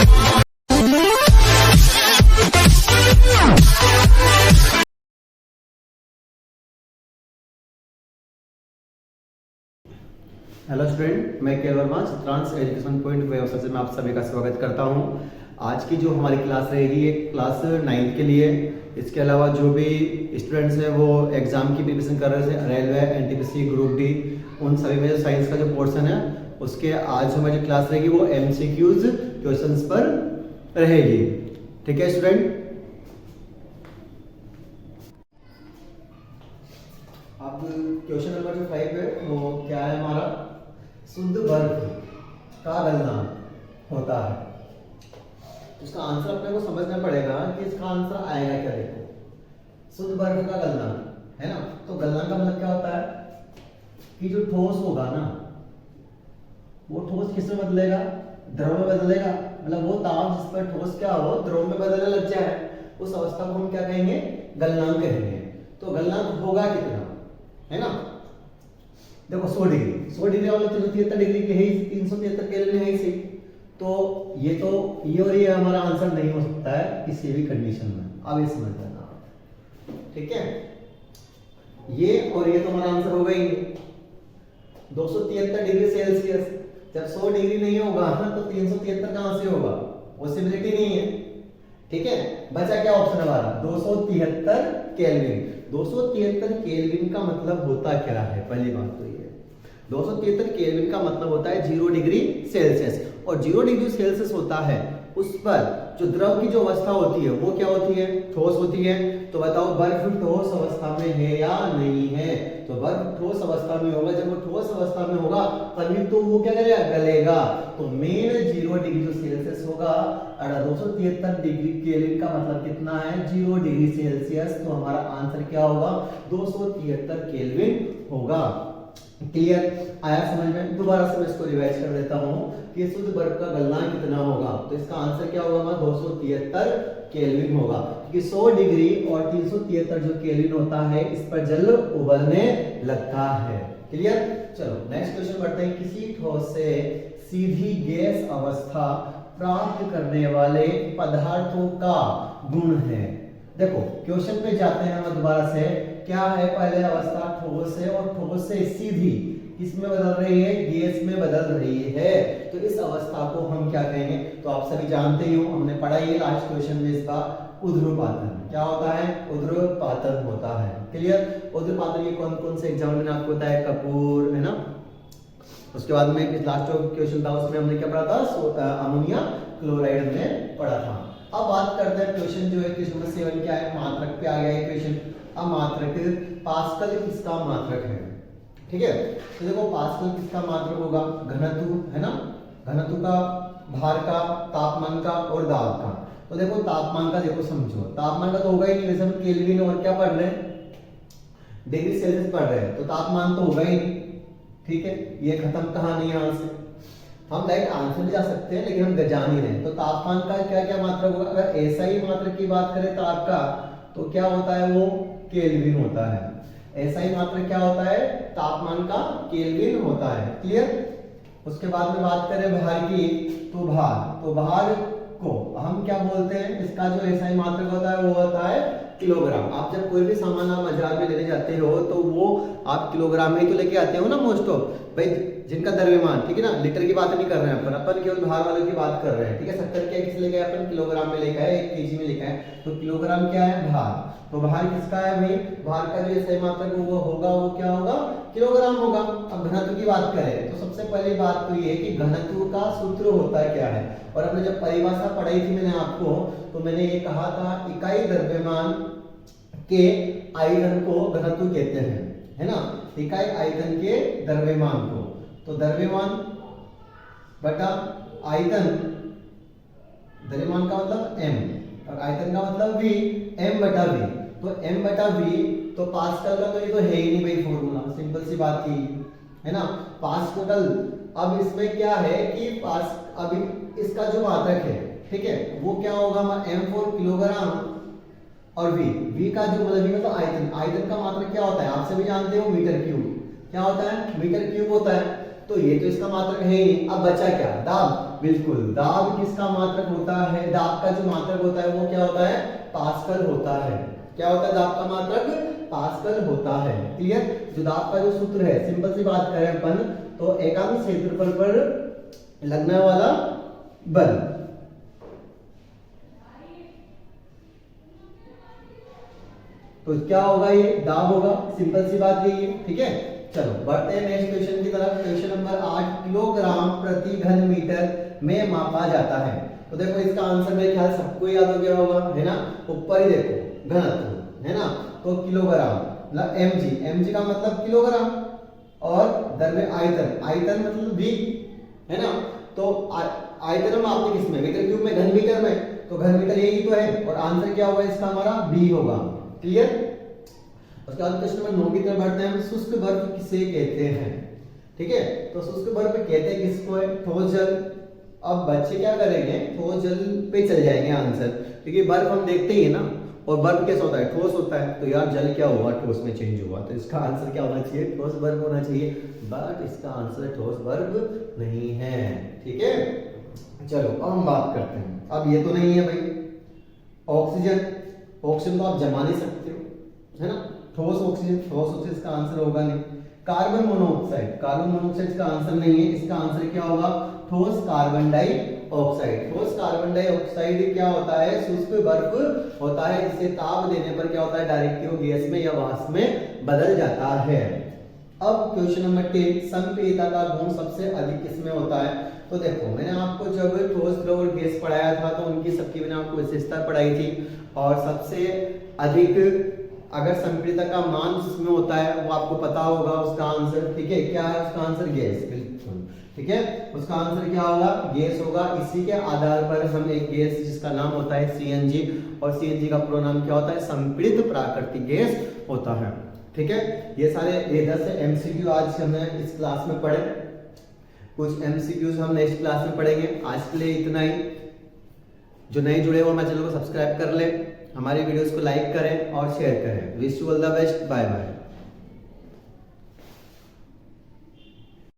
Hello student, मैं के Verma Chitransh education point व्यवस्था से मैं आप सभी का स्वागत करता हूं। आज की जो हमारी क्लास रहेगी एक क्लास 9th के लिए। इसके अलावा जो भी स्टूडेंट्स हैं वो एग्जाम की प्रिपरेशन कर रहे थे, रेलवे, एनटीपीसी, ग्रुप डी, उन सभी में जो साइंस का जो पोर्शन है उसके आज हमारी जो क्लास रहेगी वो MCQs क्वेश्चंस पर रहेगी। ठीक है स्टूडेंट, अब क्वेश्चन नंबर जो 5 है वो क्या है हमारा, शुद्ध बर्फ का गलना होता है। इसका आंसर अपने को समझना पड़ेगा कि इसका आंसर आएगा क्या। देखो, शुद्ध बर्फ का गलना है ना, तो गलना का मतलब क्या होता है कि जो ठोस होगा ना वो ठोस किस में बदलेगा, द्रव में बदलेगा। मतलब वो ताप जिस पर ठोस क्या हो द्रव में बदलने लग जाए, उस अवस्था को हम क्या कहेंगे, गलनांक कहेंगे। तो गलनांक होगा कितना, है ना। देखो 100 डिग्री वाला 373 डिग्री के है, 373 केल्विन है इसी। तो ये और ये हमारा आंसर नहीं हो सकता है किसी भी कंडीशन में। अब ये समझ लेना, ठीक है। ये और ये तो हमारा आंसर होगा ही नहीं। 273 डिग्री सेल्सियस जब 100 डिग्री नहीं होगा तो 373 कहां से होगा, पॉसिबिलिटी नहीं है। ठीक है, बचा क्या ऑप्शन हमारा 273 केल्विन। 273 केल्विन का मतलब होता क्या है, पहली बात तो ये 273 केल्विन का मतलब होता है 0 डिग्री सेल्सियस। और 0 डिग्री सेल्सियस होता है उस पर जो द्रव की जो अवस्था होती है वो क्या होती है, ठोस होती है। तो बताओ बर्फ ठोस अवस्था में है या नहीं है। तो बर्फ ठोस अवस्था में होगा, जब वो ठोस अवस्था में होगा तभी तो वो क्या करेगा, गलेगा। तो मेन 0 डिग्री जो सेल्सियस होगा, 273 डिग्री केल्विन का मतलब कितना है, 0 डिग्री सेल्सियस। तो हमारा आंसर क्या होगा, 273 केल्विन होगा। क्लियर आया समझ में। दोबारा से मैं इसको रिवाइज कर देता हूं कि शुद्ध बर्फ का गलनांक कितना होगा। तो इसका आंसर क्या होगा, 273 केल्विन होगा, क्योंकि 100 डिग्री और 373 जो केल्विन होता है इस पर जल उबलने लगता है। क्लियर। चलो नेक्स्ट क्वेश्चन बढ़ते हैं। किसी ठोस से सीधी गैस अवस्था प्राप्त करने वाले पदार्थों का गुण है। देखो क्वेश्चन पे जाते हैं हम दोबारा से। क्या है पहले अवस्था, ठोस है और ठोस से सीधी किसमें बदल रही है, गैस में बदल रही है। तो इस अवस्था को हम क्या कहेंगे, तो आप सभी जानते ही हो, हमने पढ़ा ही लास्ट क्वेश्चन में इसका ऊर्ध्वपातन। क्या होता है, ऊर्ध्वपातन होता है। क्लियर। ऊर्ध्वपातन ये कौन कौन से एग्जाम में आपको होता है, कपूर, है ना। उसके बाद में लास्ट क्वेश्चन था उसमें हमने क्या पढ़ा था, अमोनिया क्लोराइड हमने पढ़ा था। अब बात करते हैं क्वेश्चन जो है क्वेश्चन नंबर 7 क्या है, मात्रक पे आ गया है क्वेश्चन। अब मात्रक पास्कल किसका मात्रक है, ठीक है। तो देखो पास्कल किसका मात्रक होगा, घनत्व, है ना। घनत्व का, भार का, तापमान का और दाब का। तो देखो तापमान का, देखो समझो तापमान का तो होगा ही नहीं, वैसे हम केल्विन और क्या पढ़ रहे हैं, डिग्री सेल्सियस पढ़ रहे हैं, तो तापमान तो होगा ही नहीं। ठीक है, ये खत्म कहानी यहां से। हम डायरेक्ट आंसर भी जा सकते हैं लेकिन हम जान ही रहे। तो तापमान का क्या क्या मात्रक होगा, अगर ऐसा ही मात्रक की बात करें ताप का, तो क्या होता है, वो केल्विन होता है। ऐसा ही मात्रक क्या होता है, तापमान का केल्विन होता है। क्लियर। उसके बाद में बात करें भार की, तो भार को हम क्या बोलते हैं, इसका जो ऐसा ही मात्रक होता है वो होता है किलोग्राम। आप जब कोई भी सामान आप बाजार में लेने जाते हो तो वो आप किलोग्राम में ही तो लेके आते हो ना मोस्ट ऑफ, भाई जिनका द्रव्यमान, ठीक है ना, लीटर की बात नहीं कर रहे हैं अपन केवल भार वालों की बात कर रहे हैं। ठीक है, 70 क्या किस लेके अपन किलोग्राम में लेके आए, 1 केजी में लेके आए। तो किलोग्राम क्या है, भार। तो भार किसका है भाई, भार का जो सही मात्रक होगा वो क्या होगा, किलोग्राम होगा। अब घनत्व की बात करें तो सबसे पहली बात तो ये है कि घनत्व का सूत्र होता है क्या है। और हमने जब परिभाषा पढ़ाई थी मैंने आपको, तो मैंने ये कहा था इकाई द्रव्यमान के आयतन को घनत्व कहते हैं, है ना। इकाई आयतन के द्रव्यमान को, तो द्रव्यमान बटा आयतन, द्रव्यमान का मतलब m और आयतन का मतलब v, m बटा v। तो m बटा v, तो पास्कल का तो ये तो है ही नहीं भाई फॉर्मूला, सिंपल सी बात थी, है ना। पास्कल। अब इसमें क्या है कि अभी इसका जो मात्रक है, ठीक है, वो क्या होगा, m फॉर किलोग्राम और v का जो मतलब आयतन, आयतन का मात्रक क्या होता है आप सभी जानते हो, मीटर क्यूब। क्या होता है, मीटर क्यूब होता है। तो ये तो इसका मात्रक है ही। अब बचा क्या? दाब। बिल्कुल, दाब किसका मात्रक होता है? दाब का जो मात्रक होता है वो क्या होता है? पास्कल होता है। क्या होता है? दाब का मात्रक पास्कल होता है। क्लियर? जो दाब का जो सूत्र है, सिंपल सी बात करें अपन तो एकांक क्षेत्रफल पर लगने वाला बल। तो क्या होगा? ये दाब होगा। सिंपल सी बात यही है। ठीक है, चलो बढ़ते हैं नेक्स्ट क्वेश्चन की तरफ। क्वेश्चन नंबर 8, किलोग्राम प्रति घन मीटर में मापा जाता है। तो देखो इसका आंसर मेरे ख्याल सबको याद हो गया होगा, है ना? ऊपर ही देखो घनत्व, है ना? तो किलोग्राम मतलब mg, mg का मतलब किलोग्राम, और दर में आयतन, आयतन मतलब v, है ना? तो आयतन मापते किसमें? मीटर क्यूब में, घन मीटर में। तो घन मीटर यही तो है, और आंसर क्या होगा इसका? हमारा b होगा। क्लियर? उसके बाद क्वेश्चन नंबर 9 की तरफ बढ़ते हैं हम। शुष्क बर्फ किसे कहते हैं? ठीक है, तो शुष्क बर्फ कहते हैं किसको है? ठोस जल। अब बच्चे क्या करेंगे? ठोस जल पे चल जाएंगे आंसर, क्योंकि बर्फ हम देखते ही है ना, और बर्फ कैसा होता है? ठोस होता है। तो यार जल क्या हुआ? ठोस में चेंज हुआ। तो इसका आंसर क्या होना चाहिए? ठोस बर्फ होना चाहिए, बट इसका आंसर ठोस बर्फ नहीं है। ठीक है, चलो अब हम बात करते हैं। अब ये तो नहीं है भाई ऑक्सीजन, ऑक्सीजन तो आप जमा नहीं सकते हो, है ना? ठोस ऑक्सीजन, ठोस ऑक्सीजन इसका आंसर होगा नहीं। कार्बन मोनोऑक्साइड, कार्बन मोनोऑक्साइड इसका आंसर नहीं है। इसका आंसर क्या होगा? ठोस कार्बन डाइऑक्साइड। ठोस कार्बन डाइऑक्साइड क्या होता है? शुष्क बर्फ होता है, जिसे ताप देने पर क्या होता है? डायरेक्टली वो गैस में या वाष्प में बदल जाता है। अब क्वेश्चन नंबर 10, संपीड़िता का गुण सबसे अधिक किसमें होता है? तो देखो मैंने आपको जब ठोस द्रव और गैस पढ़ाया था तो उनकी सबकी मैंने आपको विशेषता पढ़ाई थी, और सबसे अधिक अगर संपीड़िता का मान जिसमें होता है वो आपको पता होगा उसका आंसर। ठीक है, क्या है उसका आंसर? गैस। बिल्कुल ठीक है, उसका आंसर क्या होगा? गैस होगा। इसी के आधार पर हम एक गैस जिसका नाम होता है सीएनजी, और सीएनजी का पूरा नाम क्या होता है? संपीड़ित प्राकृतिक गैस होता है। ठीक है, ये सारे 10 एमसीक्यू आज हमने इस क्लास में पढ़े। कुछ एमसीक्यूज हम नेक्स्ट क्लास में पढ़ेंगे। आज के लिए इतना ही। जो नए जुड़े हो हमारे चैनल को सब्सक्राइब कर ले, हमारी वीडियोस को लाइक करें और शेयर करें। Wish you all the best, bye bye.